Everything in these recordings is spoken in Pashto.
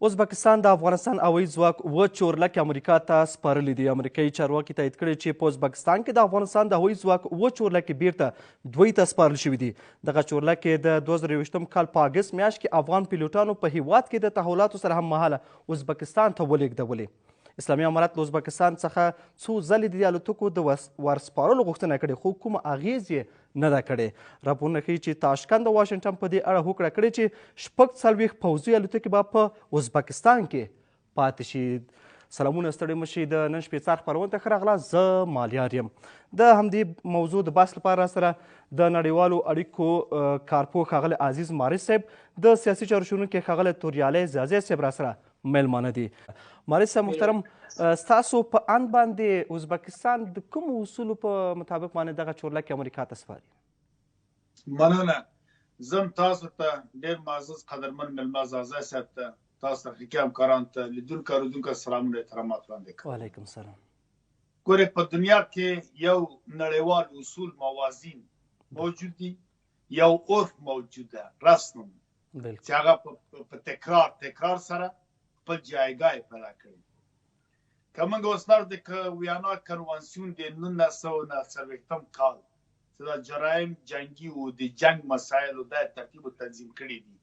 ازبکستان د افغانستان هوایي ځواک اوه چورلکې امریکا ته سپارلي دي. امریکایي چارواکي تایید کړی چې په ازبکستان کې د افغانستان د هوایي ځواک اوه چورلکې بیرته دوی ته سپارل شوي دي. دغه چورلکې د 2023 کال په اګست میاشت کې افغان پیلوټانو په هیواد کې د تحولاتو سره هم مهاله ازبکستان ته ولېږدولې. اسلامي امارت له ازبکستان څخه څو ځلې د الوتکو د ورسپارلو غوښتنه کړې، خو کومه اغیز یې نه ده کړې. راپورونه ښیي چې تاشکند او واشنګټن په دې اړه هوکړه کړې چې 46 پوځي الوتکې به په ازبکستان کې پاتې شي. سلامونه، ستړي مه شئ. د نن شپې څار خپرونې ته ښه راغلاست. زه مالیار یم. د همدې موضوع د بحث لپاره سره د نړیوالو اړیکو کارپوه ښاغلی عزیز مارس صاحب، د سیاسي چارو شنونکی ښاغلی توریالی زازی صاحب را سره میلمانه دي. مارس صاحب محترم، ستاسو په اند باندې ازبکستان د کومو اصولو په مطابق باندې دغه چورلکې امریکا ته سپاري؟ مننه. زم تاسو ته ډېر معزز قدرمن میلمه زازی صاحب ته، تاسو ته حقیقي همکارانو ته، لیدونکو اورېدونکو سلامونه احترامات وړاندې کوم. وعلیکم السلام. ګورې، په دنیا کې یو نړیوال اصول موازین موجود دي، یو عرف موجود ده، رسم چې هغه په تکرار سره خپل جایګاه پیدا کړي. که موږ اوس لاړو د ویانا کنوانسیون د 1940 کال چې دا جرایم جنګي و، د جنګ مسایلو دا ترتیب و تنظیم کړي دي،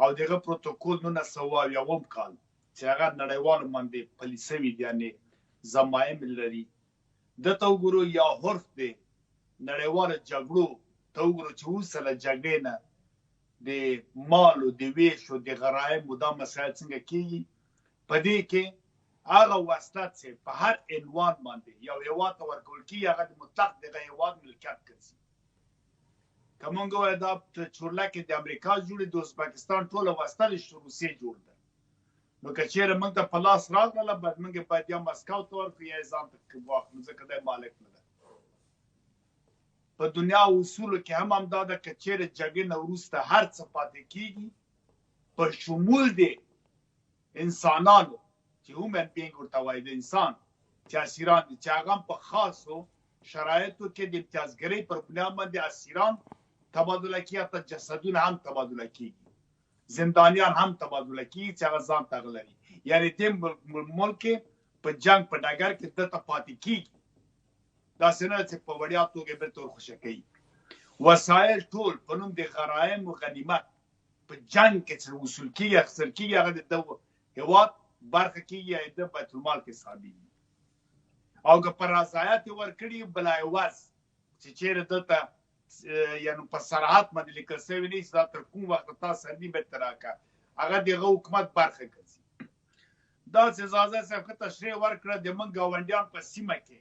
او دغه پروتوکول 1970 کال چې هغه نړیوالو باندې پلي سوي دي، یعنې ضمایم لري. دته وګورو، یا عرف دی نړیوالو جګړو ته وګورو چې وروسته له جګړې نه د مالو د ویشو د غرایمو دا مسایل څنګه کېږي. په دې کې هغه وسلات چې په هر عنوان باندې یو هېواد ته ورکول کېږي، هغه د مطلق دغه هېواد ملکیت ګرځي. که موږ ووایو دا چورلکې د امریکا جوړې، د ازبکستان ټوله وسله د روسیې جوړ ده. نو که چېرې موږ ته په لاس راغله، موږ باید یا مسکو ته ورکړو یا یې ځان ته واخلو، ځکه دی مالک نه ده. په دنیا اصولو کې هم همدا ده، که چېرې جګړې نه وروسته هر څه پاتې کېږي، په شمول د انسانانو چې هومن بینګ ورته وایي، د انسان چې اسیران دي، چې هغه هم په خاصو شرایطو کې د امتیازګرۍ پر بنیاد باندې اسیران تبادله کېږي، حتی جسدونه هم تبادله کېږي، زندانیان هم تبادله کېږي چې هغه ځان ته هغه لري. یعنې دې ملک کې په جنګ په ډګر کې دلته پاتې کېږي. داسې نه چې په وړیا توګه بېرته ورخوشه کوي. وسایل ټول په نوم د غرایم و غنیمت په جنګ کې چې وصول کېږي، اخیستل کېږي، هغه د ده هېواد برخه کېږي یا د بیت المال کې حسابېږي. او که په رضایت یې ورکړي بلا عوض چې چېرې دلته یعنې په صراحت باندې لیکل سوي نه چې دا تر کوم وخته تا سرحدي بیرته راکړه، هغه د هغه حکومت برخه ګرځي. داسې زازی صاحب ښه تشریح ورکړه. د موږ ګاونډیان په سیمه کې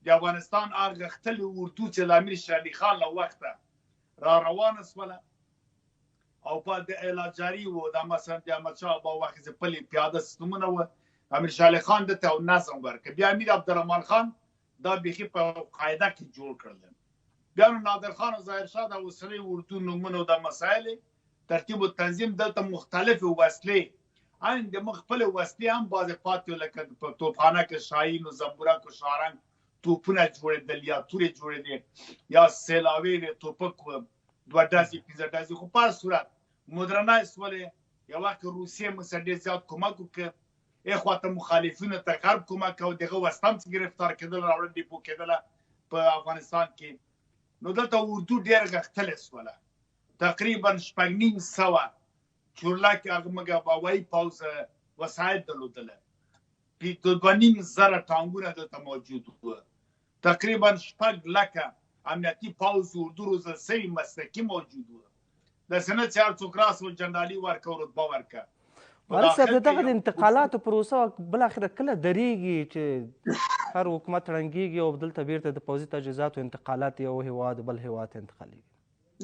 د افغانستان هغه غښتلي اردو چې د امیر شیر علي خان له وخته را روانه شوله، او په د علاجاري و، دا مثلا د احمدشاه بابا وخت چې پلي پیاده سیستمونه وو، امیر شیر علي خان دته نظم ورکړ. بیا امیر عبدالرحمن خان دا بیخي په قاعده کې جوړ کړل. بیا نو نادر خان او ظاهر شاه د اوسنۍ اردو نومونه او د مسایل ترتیب او تنظیم دلته مختلفې وسلې، ان د مخفل وسلې هم بعضې پاتې، لکه په توپخانه کې شاهین و زنبورک و شارنګ توپونه جوړېدل، یا تورې جوړېدې، یا سیلاوي توپک و 2 ډزې 15 ډزې، خو په هر صورت مدرنایز ولې. یو وخت روسیې موږ سره ډېر زیات کومک وکړ، اخواته مخالفینو ته غرب کومک او دغه وسله هم چې ګرفتار کېدل، راوړل ډیپو کېدله په افغانستان کې. نو دلته اردو ډېر غښتلې شوله. تقریبا 6,500 چورلکې هغه موږ هوایي پوځ وسایل درلودله، 2,500 ټانکونه دلته موجود وو، تقریبا 6 لکه امنیتي پوځ اردو روزل سوي مسلکي موجود وو. داسې نه چې هر څوک راس و جنرالي ورکه او رتبه ورکه. مارس صاحب، دغه د انتقالاتو پروسه بالاخره کله درېږي چې هر حکومت ړنګېږي او دلته بیرته د پوځي تجهیزاتو انتقالات یو هېواد بل هېواد ته انتقالېږي؟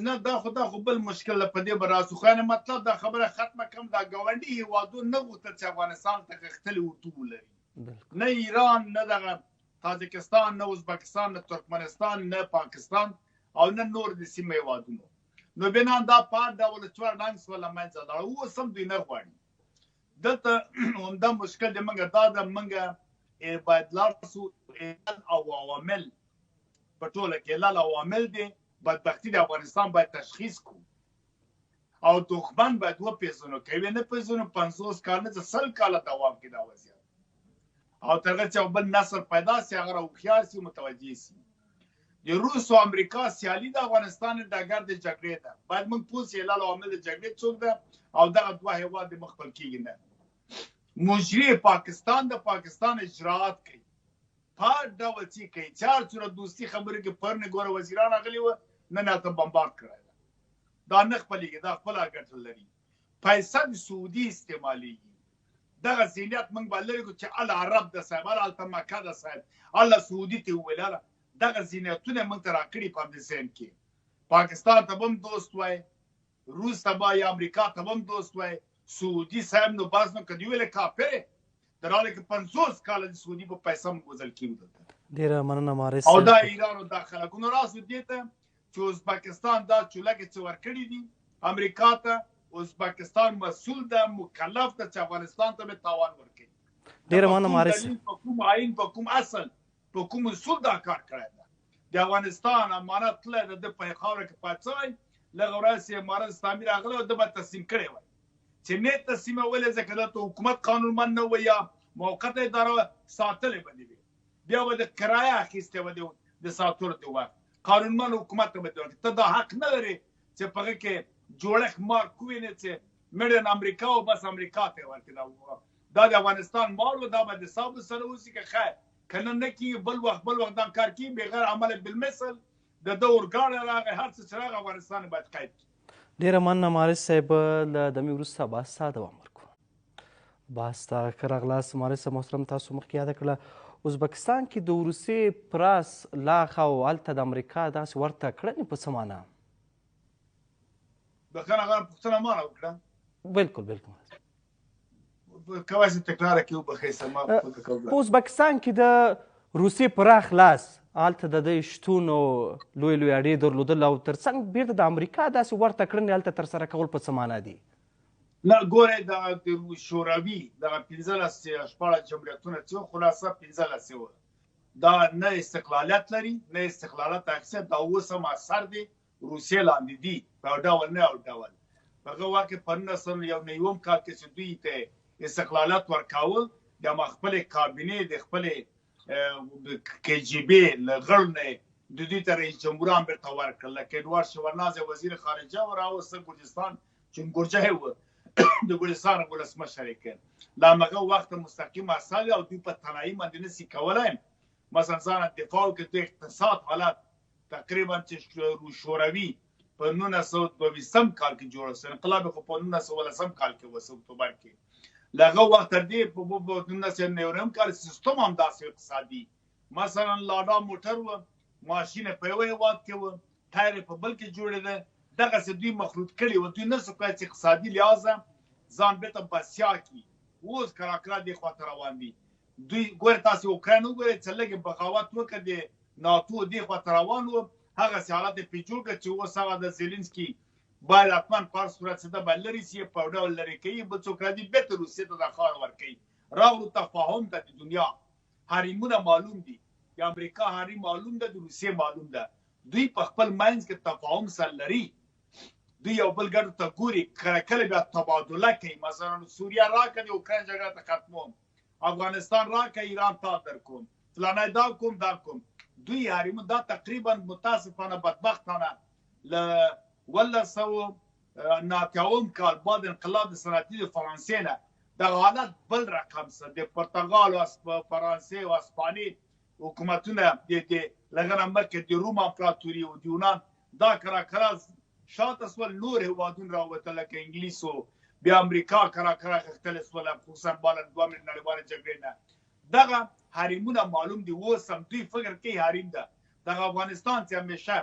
نه، دا خو بل مشکل په دې به راسو. خو مطلب دا خبره ختمه کړم، دا ګاونډي هېوادونه نه غوښتل چې افغانستان ته غښتلې اردو ولري، نه ایران، نه دغه تاجکستان، نه ازبکستان، نه ترکمنستان، نه پاکستان، او نه نور د سیمې هېوادونو. نو بنا دا په هر ډول څوړ ډنګ شوله منځه لاړه. اوس هم دوی نه غواړي. دلته همدا مشکل د موږ دا ده، موږ باید لاړ شو علل او عوامل په ټوله کې. علل او عوامل دي بدبختي د افغانستان باید تشخیص کړو. او دښمن باید وپېژنو که یې نه پېژنو 50 کال نه 100 کاله دوام کوي دا وضعیت او تر هغه چې یو بل نسل پیدا سي هغه هوښیار سي متوجه سي د روس او امریکا سیالي د افغانستان ډګر د جګړې ده باید موږ پوه سو علل او عامل د جګړې څوک ده او دغه دوه هېواد د مخ پر کېږي نه مجري پاکستان د پاکستان اجراعات کوي په ډول چې کوي چار صورت دوستي خبرې کې پرنه ګوره وزیران راغلي وه نن هلته بمبارد کړی ده دا نه خپلېږي دا خپله ګټه لري پیسه د سعودي استعمالیږي دغه ذهنیت موږ به لرې کړو چې الله عرب ده صاحب هلته مکه ده صاحب الله سعودي ته وویل هله دغه ذهنیتونه موږ ته راکړي په همدې ذهن کې پاکستان ته به هم دوست وای روس ته به یا امریکا ته به هم دوست وای سعودي صاحب نو بس نو که دې ویلې کافر در حالی که 50 کاله د سعودي په پیسه هم ګوزل کېږي دلته ډېره مننه مارس او دا ایران او دا خلکونو راسو دې ته چې ازبکستان دا چولکې څه ورکړي دي امریکا ته ازبکستان مسؤل ده مکلف ده چې افغانستان ته به تاوان ورکړي ډېره مننه مارس په کوم آیین په کوم اصل په کوم اصول دا کار کړی ده د افغانستان امانت تللی ده د په خاوره کې پاڅوی لږه ورځ یې امارت اسلامي راغلی او ده به تسلیم کړی وی چې نه تسلیمولې ځکه دلته حکومت قانونمند نه وي یا موقته اداره ساتلې به نه وي بیا به د کرایه اخیستې به د ساتلو د وخت قانونمند حکومت ته به دې ورکړي ته دا حق نه لرې چې په هغه کې جوړښت مارک ووینې چې میډن امریکا او بس امریکا ته یې ورکړي دا د افغانستان مال و دا به د صابو سره اوسي که خیر که نه نه کېږي بل وخت دا کار کېږي بغیر عمل بالمثل د ده اورګاډی راغی هر څه چې راغی افغانستان باید قید کړي ډېره مننه مارس صاحب له دمې وروسته بحث ته دوام ورکړو بحث ته ښه راغلاست مارس محترم تاسو مخکې یاده کړله ازبکستان کې د روسیې پراس لاخ او هلته د امریکا داسې ورته کړنې په څه معنی بخښنه غواړم پوښتنه ما راوکړه بلکل بلکل کوای شي تکرار کړي وبښئ ما فکر کوم په ازبکستان کې د روسیې پراخ لاس هلته د دوی شتون او لوی لوی اډې درلودل او تر څنګ بیرته د امریکا داسې ورته کړنې هلته ترسره کول په څه معنا دي نه ګورئ دغه د شوروي دغه 15 شپاړس جمهوریتونه چې وو خلاصه 15 وو دا نه استقلالیت لري نه استقلالیت اخیستل دا اوس هم اثر دی روسیې لاندې دي په ډول نه او ډول په هغه وخت کې په 1991 کال کې چې دوی ته استقلالیت ورکاوه د خپلې کابینې د خپلې KGB له غړو نه د دوی ته رئیس جمهوران بیرته ورکړل لکه ادوارد شورناز وزیر خارجه و راوسته ګورجستان چونګورجه و د ګورجستان ولسمشر یې کړ له هماغه وخته مستقیم اثر او دوی په تنهایي باندې نسي کولی مثلا ځان دفاع وکړي د اقتصاد حالت تقریبا چې شوروي په 1922 کال کې جوړ شو انقلاب خو په 1910 کال کې وسو اکتوبر کې لغه وخت تر دې په 1990 کال سیستم هم داسې اقتصادي مثلا لاډا موټر و ماشین په یو هېواد کې و ټایر په بل کې جوړېده دغسې دوی مخلوط کړي و دوی نه سو کولی چې اقتصادي لحاظه ځان بېرته بسیا کړي اوس کراکرا دې خواته روان دي دوی ګورې تاسې اوکراین وګورئ چې لږ بغاوت وکړه د ناتو دې خواته روان و هغسې حالت یې پرې جوړ کړه چې اوس هغه د زیلنسکي باید حتما په هر صورت چې ده به لرې سي په ډول لرې کوي بل څوک راځي بېرته روسیې ته دا خاوره ورکوي راغلو تفاهم ته د دنیا حریمونه معلوم دي د امریکا حریم معلوم ده د روسیې معلوم ده دوی په خپل منځ کې تفاهم سره لري دوی یو بل ګډو ته ګوري کله بیا تبادله کوي مثلا سوریه راکړه د اوکراین جګړه ته ختموم افغانستان راکړه ایران تا درکوم فلانی دا کوم دا کوم دوی حریمونه دا تقریبا متاسفانه بدبختانه له 1990 کال بعد انقلاب د صنعتي د فرانسې نه دغه حالت بل رقم څه د پرتګال او فرانسې او اسپاني حکومتونه د لږ نه مخکې د روم امپراتوري او د یونان دا کراکرا شاته سول نور هېوادونه راووتل لکه انګلیس او بیا امریکا کراکرا غښتلې سوله خصوصا بعد دویمې نړیوالې جګړې نه دغه حریمونه معلوم دي اوس هم دوی فکر کوي حریم ده دغه افغانستان چې همیشه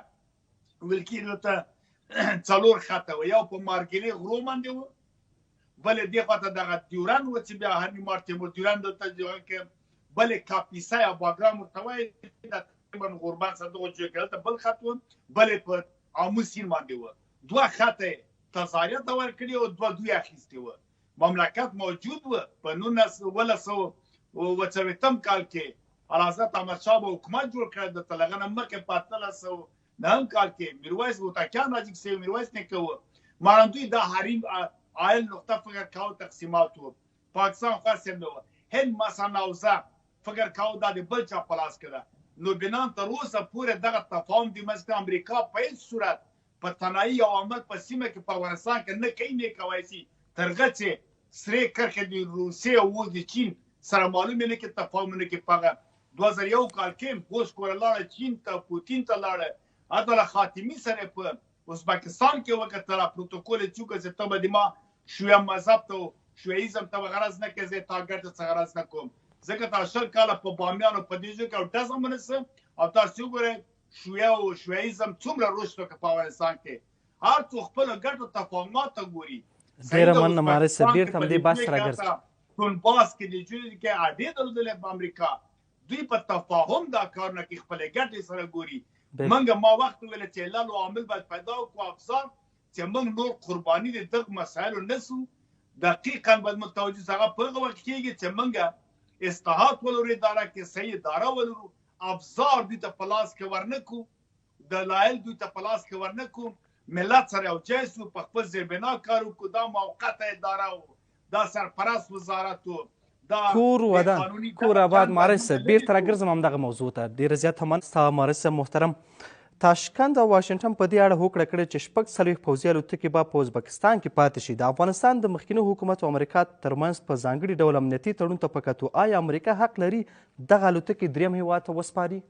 ویل کېږي دلته څلور خطه و یو په مارګلي غرو باندې و بلې دې خواته دغه ډیورن و چې بیا هرني مارتیمور ډیورن دلته جوړ کې بلې کاپیسا یا باګرام ورته وایي تقریبا غوربان صندوق جوړ کړل ته بل خط و بلې په عامو سیند باندې و دوه خطه تظاهریت ته ورکړي او دوی اخیستي و مملکت موجود و په 1918 کال کې اعلیحضرت احمدشاه به حکومت جوړ کړی د هغه نه مخکې په 1809 کال کې میرویس هوتکیان راجګ سوی میرویس نیکه و مانم دوی دا حریم عایل نقطه فکر کاو تقسیمات و پاکستان خاص هم نو هند مثلا اوزه فکر کاو دا د بل چا پلاس کړه نو بنان تر اوسه پورې دغه تفاهم د مسک امریکا په هیڅ صورت په تنهایی عوامل په سیمه کې په افغانستان کې نه کوي نه کوي سي ترغه چې سری کرخه د روسیې او د چین سره معلومه نه کې تفاهم نه کې پغه 2001 کال کې پوس کورلاړه چین ته پوتین ته لاړه اته خاتمی سره په ازبکستان کې وخت تر پروتوکول چې کوڅه ته به ما شویا مذهب ته شویزم ته غرض نه کې زه تاګټ څه غرض نه کوم ځکه تاسو کاله په بامیانو په دې ځکه او تاسو منسه او تاسو ګوره شویا او شویزم څومره روشته په افغانستان کې هر څو خپل ګټو تفاهمات ګوري ډیره مننه مارس بیرته هم دې بحث راګرځي کون باس کې د جوړ کې عادي د امریکا دوی په تفاهم دا کار نه کې خپل ګټې سره ګوري منګه ما وخت ویل چې لاله عامل باید پیدا کو افسر چې موږ نور قرباني د دغه مسایلو نسو دقیقاً باید متوجه څنګه په وخت کېږي چې موږ اصلاحات ولرو اداره کې صحیح اداره ولرو افزار دوی ته پلاس کې ورنکو دلایل دوی ته پلاس کې ورنکو ملت سره او جایسو په خپل زیربنا کارو کو دا موقته اداره او دا سرپرست وزارت کور ودان کور آباد مارس بیرته راګرځم همدغه موضوع ته ډېره زیاته مننه ستا مارس محترم تاشکند او واشنګټن په دې اړه هوکړه کړې چې شپږ څلوېښت پوځي الوتکې به په ازبکستان کې پاتې شي د افغانستان د مخکیني حکومت او امریکا ترمنځ په ځانګړي ډول امنیتي تړون ته په کتو آیا امریکا حق لري دغه الوتکې درېیم هېواد ته وسپاري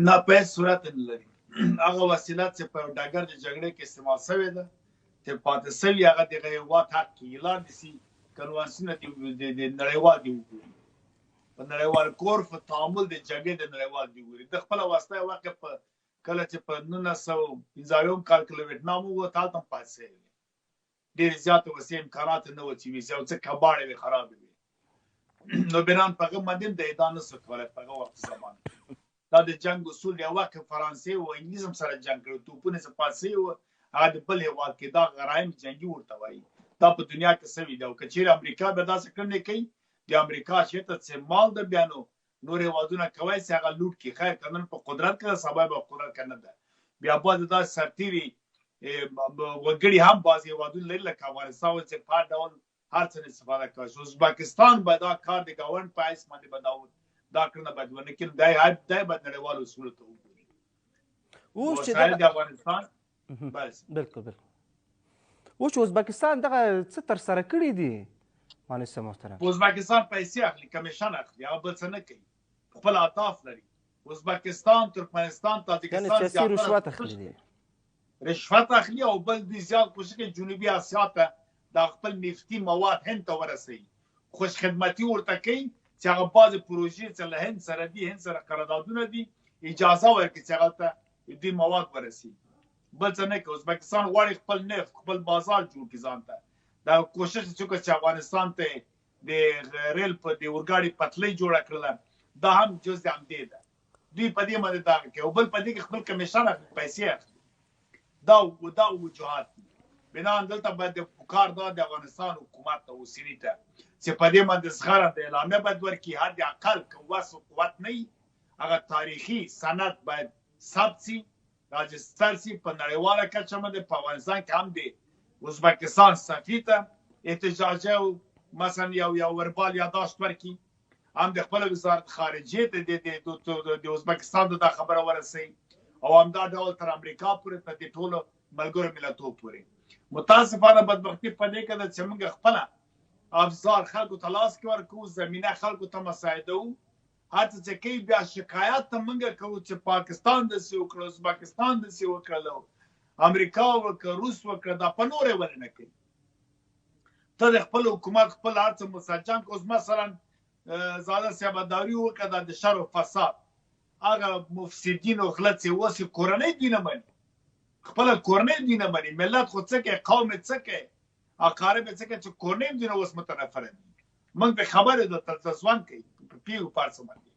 نه په هېڅ صورت نه لري هغه وسیله چې په ډګر د جګړې کې استعمال شوې ده چې پاتې شوي هغه دغه هېواد حق کې اعلان دي سي کنوانسیون د نړیوال دی وګوري په نړیوال کور په تعامل د جګړې د نړیوال دی وګوري د خپل واسطه واقع په کله چې په 1950 کال کې ویتنام وو تاسو هم پاتې ډېر زیات وسې امکانات نه و چې ویزه او څه کباړې وي خراب وي نو بنان په مدین د ادانه سکواله په وخت زمان دا د جنگ اصول دی واقع فرانسې او انګلیس هم سره جنگ کړو توپونه څه پاسې و هغه د بل هېواد کې دا غرایم جنگي ورته وایي دا په دنیا کې سوي دی او که چیرې امریکا به داسې کړنې کوي د امریکا چېرته چې مال د بیانو نور هېوادونه کولی چې هغه لوټ کړي خیر که نن په قدرت کې ده سبا به قدرت کې نه ده بیا باید داسې سرتېري وګړي هم بعضې هېوادونه لري لکه افغانستان چې په هر ډول هر څه نه استفاده کوي ازبکستان باید دا کار د ګاونډ په حیث باندې به دا کړنه باید ونه کړي دا باید نړیوالو اصولو ته وګوري وسایل د افغانستان بس بالکل اوس چې ازبکستان دغه څه ترسره کړي دي مانس محترم ازبکستان پیسې اخلي کمیشن اخلي هغه بل څه نه کوي خپل اهداف لري ازبکستان ترکمنستان تاجکستان سیاسي رشوت اخلي دي رشوت اخلي او بل دي زیات کوشش کوي جنوبي اسیا ته د خپل نفتي مواد هند ته ورسوي خوش خدمتي ورته کوي چې هغه بعضې پروژې چې له هند سره دي هند سره قراردادونه دي اجازه ورکړي چې هغه ته دوی مواد ورسي بل څه نه کوي ازبکستان غواړي خپل نفت خپل بازار جوړ کړي ځان ته دا کوشش چې افغانستان ته د ریل په د اورګاډي پټلۍ جوړه کړله دا هم جز د همدې ده دوی په دې باندې دا کوي او بل په دې کې خپل کمیشن پیسې اخلي دا وجوهات دي بنان دلته باید د پکار دا د افغانستان حکومت ته اوسني ته چې په دې باندې زغره د اعلامیه باید ورکړي حد اقل که وس او قوت نه وي هغه تاریخي سند باید ثبت سي راجستر سي په نړیواله کچه باندې په افغانستان کې هم د ازبکستان سفیر ته احتجاجي او مثلا یو وربال یاداشت ورکړي هم د خپل وزارت خارجیې ته د ازبکستان د خبره ورسوي او همدا ډول تر امریکا پورې تر دې ټولو ملګرو ملتونو پورې متاسفانه بدبختي په دې کې ده چې موږ خپله افزار خلکو ته لاس کې ورکوو زمینه خلکو ته مساعدوو هڅه چې کوي بیا شکایت ته موږ کوو چې پاکستان داسې وکړه ازبکستان داسې وکړله امریکا وکړه روس وکړه دا په نورې ولې نه کوي ته د خپل حکومت خپل هر څه مسجم کړه اوس مثلا زاده سیابداري وکړه د شر او فساد هغه مفسدین او غلط چې اوس کورنۍ دوی نه مني خپله کورنۍ دوی نه مني ملت خو څه کوي قوم څه کوي اقارب څه کوي چې کورنۍ دوی نه اوس متنفره دي موږ به خبرې د تزوان کوي په پیغو پارڅه باندې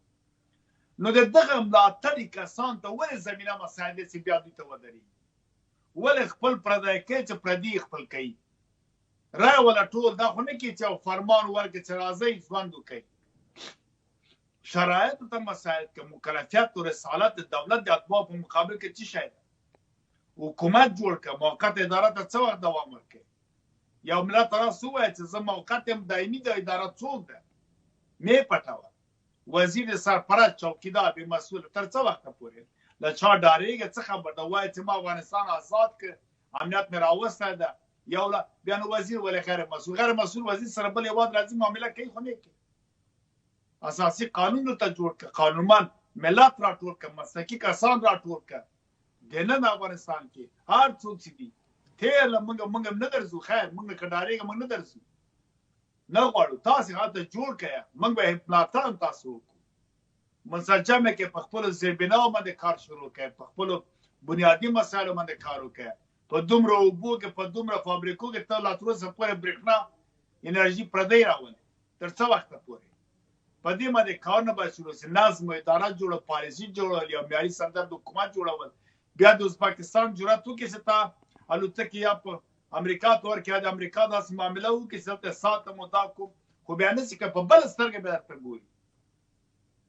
نو د دغه ملاتړي کسان ته ولې زمینه مساعدې چې بیا دوی ته ودرېږي ولې خپل پردی کوي چې پردي خپل کوي رای ولا ټول دا خو نه کوي چې فرمان ورکړي چې راځئ ژوند وکړئ شرایطو ته مساعد که مکلفیت و رسالت د دولت د اتباعو په مقابل کې څه شی ده حکومت جوړ کړه. موقت اداره ته څه وخت دوام ورکوي؟ یو ملت راس ووایه چې زه موقت یم، دایمي د اداره څوک ده؟ مې پټوه. وزیر سرپرست چوکیدار بې مسؤله تر څه وخته پورې له چا ډارېږي؟ څه خبر ده؟ وایي چې ما افغانستان آزاد کړ، امنیت مې راوستی ده. یو بیا نو وزیر ولې غیر مسؤل؟ غیر مسؤل وزیر سره بل هېواد راځي معامله کوي خو نه کوي. اساسي قانون ورته جوړ کړه، قانونمند ملت راټول کړه، مسلکي کسان راټول کړه. دننه افغانستان کې هر څوک چې دي تېر له موږ نه درځو. خیر موږ که ډارېږه موږ نه درځو، نه غواړو. تاسې هلته جوړ کړه، موږ به ملاتړ هم تاسو وکړو. منسجمه کې په خپلو زیربناو باندې کار شروع کړئ، په خپلو بنیادي مسایلو باندې کار وکړئ. په دومره اوبو کې، په دومره فابریکو کې ته لا تر اوسه پورې برېښنا انرژي پردۍ راولې. تر څه وخته پورې په دې باندې کارونه باید شروع شي. نظم و اداره جوړه، پالیسي جوړول، یو معیاري سندر د حکومت جوړول. بیا د ازبکستان جرأت وکړي چې تا الوتکې یا په امریکا ته ورکړي، د امریکا داسې معامله وکړي چې دلته ساتم او دا کوم، خو بیا نه شي که په بله سترګه بیا درته ګوري.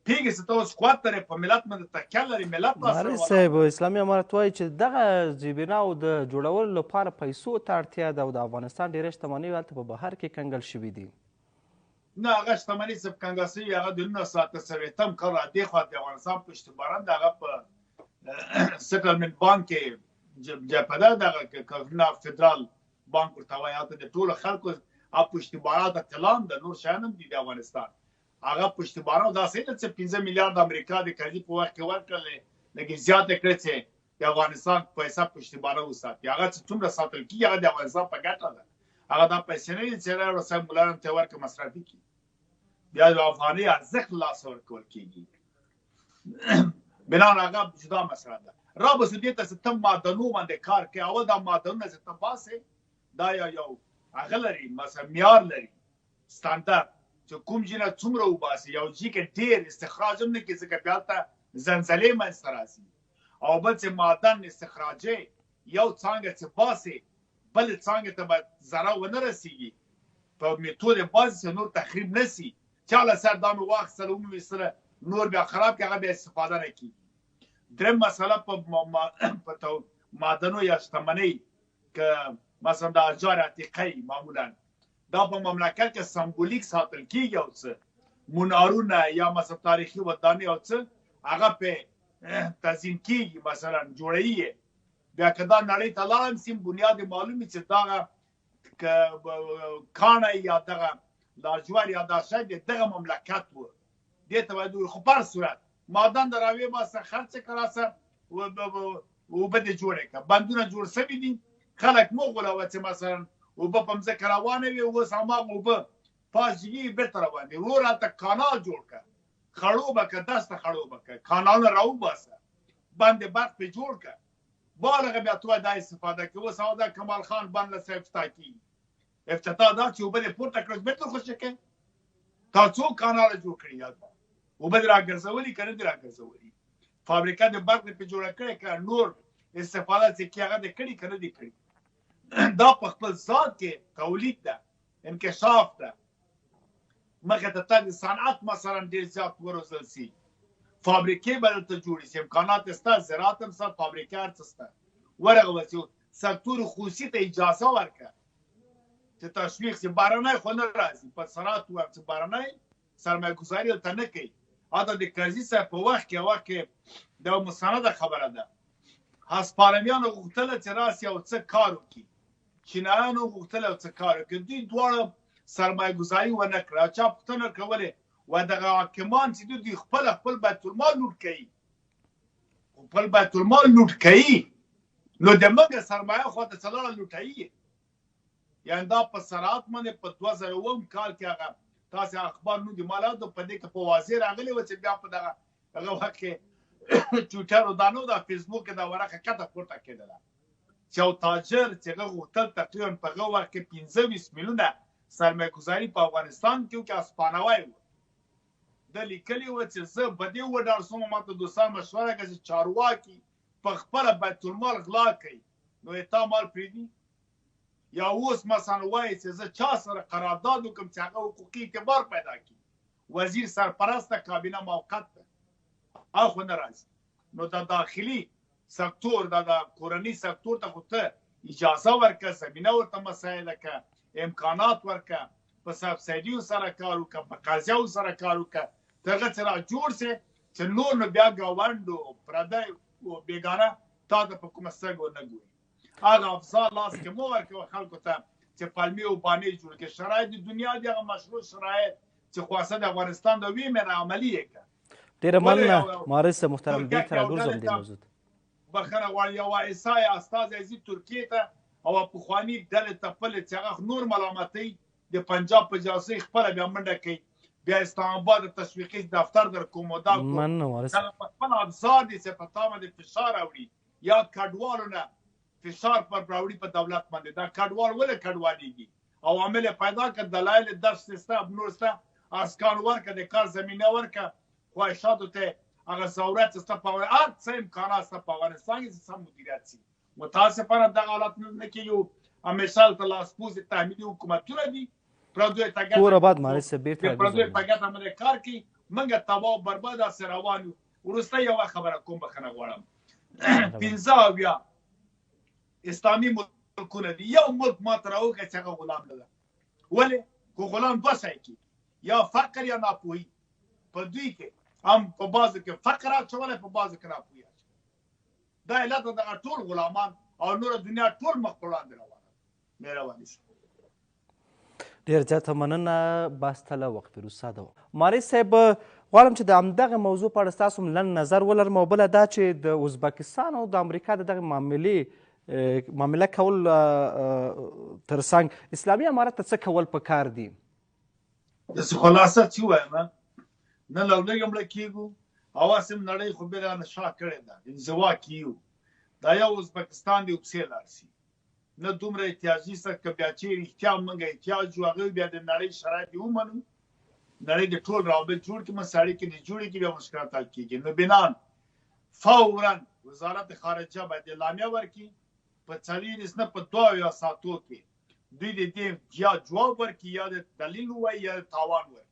پیږي چې ته اوس قوت لرې، په ملت باندې تکیه لرې، ملت مهري صاحب اسلامي امارت وایي چې دغه زیربناو د جوړولو لپاره پیسو ته اړتیا ده او د افغانستان ډېرې شتمنۍ هلته په بهر کې کنګل شوي دي. نه هغه شتمنۍ چې کنګل شوي هغه د 1908 کال رادېخوا د افغانستان پشتیبانان د هغه په سیټلمنټ بانک کې جپده، دغه فدرال بانک ورته وایي، هلته د ټولو خلکو پشتیبانان د تلان د نور شیان هم دي د افغانستان. هغه پشتیبانان داسې نه چې 15 میلیارد امریکا د کرزي په وخت کې ورکړلې، لږې زیاته کړې چې د افغانستان پیسه پشتیبانه وساتي. هغه چې څومره ساتل کېږي هغه د افغانستان په ګټه ده. هغه دا پیسې نه دي چې راوړه صاحب ملایان ته ورکړه مصرفي کړي. بیا د افغانۍ ارزښت له لاسه ورکول کېږي. بنان هغه جدا مسله ده. رابطه دې ته چې ته معدنو باندې کار کوې، اول دا معدنونه چې ته باسې دا یو هغه لري، مثلا معیار لري، ستاندرد، چې کوم ځای نه څومره وباسي. یو ځای کې ډېر استخراج هم نه کړي ځکه بیا هلته زلزلې منځته راځي. او بل چې معدن استخراجي یو څانګه چې باسي بلې څانګې ته باید ضرر ونه رسېږي، په میتود یې باسي چې نور تخریب نه سي. چا له سر دا مې واخیستله ومې نور بیا خراب کړي، هغه بیا استفاده نه کېږي. درېیم مسله په معدنو یا شتمنۍ که مثلا د احجار عتیقه معمولا دا په مملکت کې سمبولیک ساتل کېږي، او څه منارونه یا مثلا تاریخي ودانۍ او څه هغه پې تزیین کېږي، مثلا جوړوي. بیا که دا نړۍ ته لاړم سیم بنیاد معلوم وي چې دغه کاڼی یا دغه لاجور یا دا شی د دغه مملکت و، دې ته باید ووایو. خو په هر صورت معدن د راویې باسه، خرڅ کړه راسه، اوبه دې جوړې کړه. بندونه جوړ شوي دي، خلک مه غولوه چې مثلا اوبه په مځکه روانه وي، اوس هماغه اوبه پاس جګېږي بېرته روان دي. ورور هلته کانال جوړ کړه، خړوبه کړه، دسته خړوبه کړه، کانالونه راوباسه، بند برق پرې جوړ کړه. بالغه بیا تو دا استفاده کوي. اوس هغه د کمال خان بند له افتتاح کېږي. افتتاح دا چې اوبه دې پورته کړه بېرته خوشې کوي. تا څو کاناله جوړ کړي هلته، اوبه دې راګرځولي که نه دې راګرځولي؟ فابریکه د برق دې پرې جوړه کړې که نور استفاده چې کې هغه دې کړي که نه دې کړي؟ دا په خپل ذات کې تولید ده، انکشاف ده. مخې ته تګ صنعت مثلا ډېر زیات وروزل سي، فابریکې به دلته جوړې سي، امکانات شته، زراعت هم شته، فابریکې هر څه شته. ورغله چې سکتور خصوصي ته اجازه ورکړه چې تشویق شي. بهرنی خو نه راځي. په صراحت ووایم چې بهرنی سرمایه ګذاري هلته نه کوي. حتی د کرزي صاحب په وخت کې د مستنده خبره ده، هسپانویانو غوښتله چې راسي او څه کار وکړي، چینایانو غوښتله او څه کار وکړي. دوی دواړه سرمایه ګذاري ونه کړه. چا پوښتنه کولې و دغه حاکمان چې دوی خپل بیت المال لوټ کوي، خپل بیت المال لوټ کوي، نو د موږ سرمایه خواته څه لاړه لوټوي؟ یعنې دا په صراحت باندې په 2009 کال کې هغه تاسې اخبار نو د مالاتو په دې کې په واضح راغلی و چې بیا په دغه وخت کې ټویټر او دا نو دا فیسبوک کې دا ورقه کته پورته کېدله چې یو تاجر چې هغه غوښتل تقریبا په هغه وخت کې 25 میلیونه سرمایه ګذاري په افغانستان کې وکړي. هسپانوی و، ده لیکلي و چې زه په دې وډار سوم، ماته دوستان مشوره کړه چې چارواکي په خپله بیت المال غلا کوي، نو یې تا مال پرېږدي؟ یا اوس مثلا وایي چې زه چا سره قرارداد وکړم چې هغه حقوقي اعتبار پیدا کړي، وزیر سرپرسته کابینه موقت ده، هغه خو نه راځي. نو د داخلي سکتور دا کورني سکتور ته خو ته اجازه ورکړه، زمینه ورته مساعده کړه، امکانات ورکړه، په سبسایډیو سره کار وکړه، په قضیاو سره کار وکړه، دغه څه را جوړ سي چې نور نو بیا ګاونډ او پردی او بیګانه تا ته په کومه سترګه ونه ګوري. هغه افضل لاس کې مو ورکوه خلکو ته چې پلمې او بانې جوړ کړي. شرایط د دنیا دي هغه مشروع شرایط چې خواسته د افغانستان د وی مېنه عملي یې کړه. ډېره مننه مارس محترم، بیرته راګرځم دې موضوع ته. بخښنه غواړم، یو ایسای استازی ځي ترکیې ته او پخواني ډلې تپلې چې هغه نور ملامتوي د پنجاب په جاسوسۍ خپله بیا منډه کوي، بیا اسلام آباد تشویقي دفتر در کوم او دا مننه وارث دغه په خپل ابزار دي چې په تا باندې فشار راوړي یا کډوالو نه فشار پر راوړي په دولت باندې. دا کډوال ولې کډوالېږي؟ عوامل یې پیدا کړه، دلایل درس شته، نور شته، اسکان ورکړه، د کار زمینه ورکړه، خواهشاتو ته هغه ضرورت شته، په هر څه امکانات شته په افغانستان کې چې سم مدیریت شي. متاسفانه دغه حالت نه کېږي. همیشه هلته لاسپوڅي تحمیلي حکومتونه دي، پردیو ته ګټه کور آباد مارس بیرته پردیو راګرځم. په ګټه باندې کار کوي، موږ تباه او برباد هسې روان یو. وروسته یوه خبره کوم، بخښنه غواړم، 15 اسلامي ملکونه دي، یو ملک ما ته راوښیه چې هغه غلام نه ده. ولې؟ که غلام دوه شی کې، یا فقر یا ناپوهي. په دوی کې هم په بعضو کې فقر اچولی، په بعضو کې ناپوهي اچولی. دا علت دغه ټول غلامان او نوره دنیا ټول مخ په وړاندې روانه ده. مهرباني شي. ډېر زیاته مننه، بس ته له وقت وروسته ده. مارس صاحب غواړم چې د همدغه موضوع په اړه ستاسو لنډ نظر ولرم، او بله دا چې د ازبکستان او د امریکا د دغه معامله کول ترڅنګ اسلامي امارت ته څه کول پکار دي؟ داسې خلاصه چې ووایم، نه لولږه مړه کېږو، هوس هم نړۍ خو بېله نشا کړې ده، انزوا کېږو. دا یو ازبکستان دی پسې لاړ شي، نه دومره احتیاجي سه که بیا چېرې احتیا موږ احتیاج یو هغه بیا د نړۍ شرایط یې ومنو، نړۍ د ټول روابط جوړ کړي، مساړي کې د جوړې کړي، بیا مشکلات حل کېږي. نو بنان فوراً وزارت خارجه باید اعلامیه ورکړي، په 40 نه په 2 ساعتو کې دوی د دې یا جواب ورکړي، یا د دلیل ووایي، یا د تاوان ورکړي،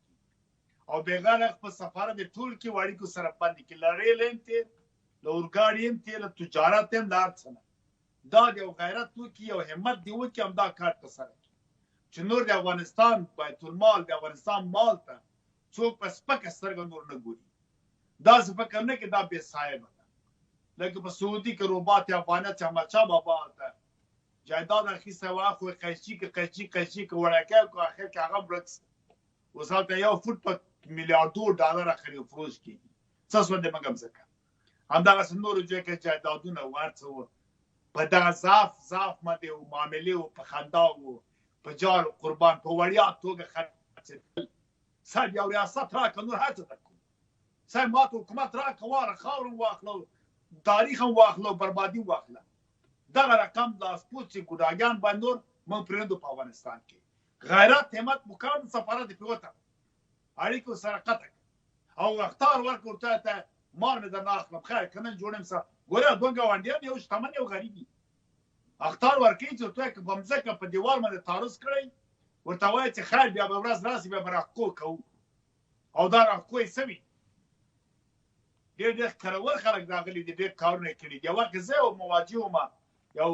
او بېغرق په سفارت ټول کې اړیکو سره بند کړي، له ریل هم تېر، له اورګاډي هم تېر، له تجارت هم، له هر څه نه. دا د یو غیرت وکړي، یو همت دې وکړي، همدا کار ترسره کړي چې نور د افغانستان بیت المال، د افغانستان مال ته څوک په سپکه سترګه نور نه ګوري. داسې فکر نه کړي دا بې صاحبه ده. لکه په سعودي کې رباط افغانیت چې احمدشاه بابا ته جایداد اخیستی وه، خو یې قیچي که وړکی کړو، اخر کې هغه ورک شو. اوس هلته یو فوټ په میلیاردو ډالره خرید فروش کېږي. څه شوه د موږ هم ځکه همدغسې نورو ځایو کې جایدادونه و، هر څه و، په دغه ضعف باندې و، معاملې و، په خندا و، په جار و قربان په وړیا توګه خرڅېدل. صاحب یو ریاست راکړه، نور هر څه درکوو. صاحب ما ته حکومت راکړه، واړه خاور هم واخله، تاریخ هم واخله، بربادي واخله. دغه رقم لاسپوڅي ګوډاګیان باندې نور موږ پرېږدو په افغانستان کې. غیرت همت مو کړ، سفارت یې پرې وتړه، اړیکو سره قطع کړه، او اختار ورکړه ورته ته مار مې درنه اخلم، خیر که نن جوړ یم سه. ګوره دوه ګاونډیان، یو شتمن یو غریب وي، اختار ورکوي چې ورته که په مځکه په دیوال باندې تعرض کړی، ورته وایي چې خیر بیا به ورځ راسي، بیا به راښکو کوو، او دا راښکو یې څه وي. ډېر ښکرور خلک راغلي دي، ډېر کارونه یې کړي دي. یو وخت زه یو مواجه وم، یو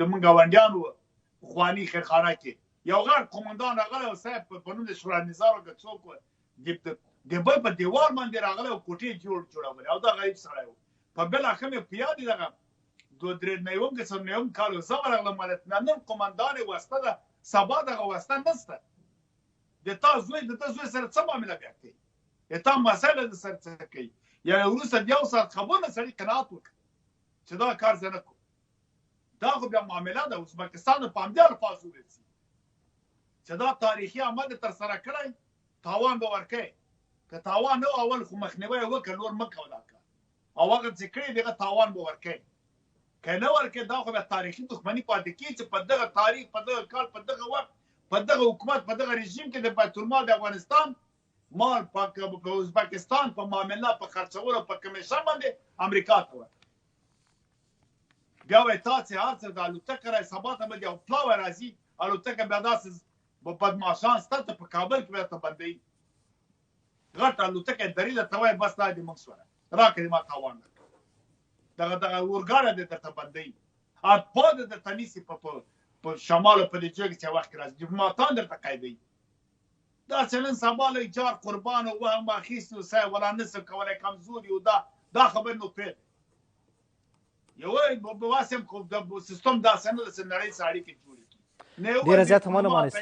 د موږ ګاونډیان وو پخواني خیرخانه کې، یو غټ قومندان راغلی و، صاحب په نوم د شورانظار که څوک و، د بل په دیوال باندې راغلی و، کوټې جوړولې، او دا غریب سړی و. په بالاخره مې په یاد دي دغه 2-3 که 4 کال زه ورغلم، نن قومندان یې واسطه ده، سبا دغه واسطه نشته. د تا زوی سره څه معامله بیا کوي؟ د تا مسایله د سره څه کوي؟ یعنې وروسته د 1 ساعت خبرو نه سړي قناعت وکړي چې دا کار زه نه کوم. دا خو بیا معامله ده. ازبکستان په همدې الفاظو ورسي چې دا تاریخي عمل دې ترسره کړی، تاوان به ورکوي. که تاوان نه اول خو مخنیوی یې وکړه، نور مه کوه دا کار، او هغه چې کړي دغه تاوان به ورکوي. که نه ورکوي دا خو بیا تاریخي دښمني پاتې کېږي چې په دغه تاریخ، په دغه کال، په دغه وخت، په دغه حکومت، په دغه رژیم کې د بیت المال د افغانستان مال په ازبکستان په معامله، په خرڅولو، په کمیشن باندې امریکا ته ورکړي. بیا وایي تاسې هر څه د الوتکه رایې، سبا ته به د یو پلاوی راځي الوتکه، بیا داسې بدماشان ستا ته په کابل کې بیا ته بندوي، غټ الوتکه یې درېده، ته وایي بس دا دې موږ سوله راکړې، ما تاوان نه کړ. دغه اورګاډه دې درته بندوي اټپا دې درته نیسي په شمال په دې جګ چې وخت راځي جماعتان درته قیدوي دا چلن سبا له ایجار قربان او وهم اخیست او سای ولا نسب کولای کمزوري او دا خبر نو په یو په واسم کو د سیستم دا سند سنړی ساړي کې جوړي نه ډیره زیاته مننه مانس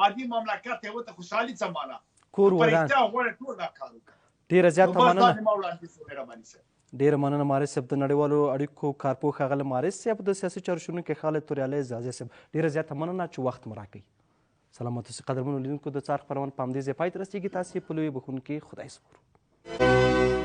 عادي مملکت ته وته خوشحالي سماله کور ودان ډیره زیاته مننه ډیره مننه مارس صاحب د نړیوالو اړیکو کارپوه ښاغلی مارس صاحب د سیاسي چارو شنونکی خالد توریالی زازی صاحب ډیره زیاته مننه چې وخت مو راکوئ سلامات اوسئ قدرمنو لیدونکو د څار خپرونه په همدې ځای پای ته رسیږي تاسې په لوی بخښونکي خدای سپارو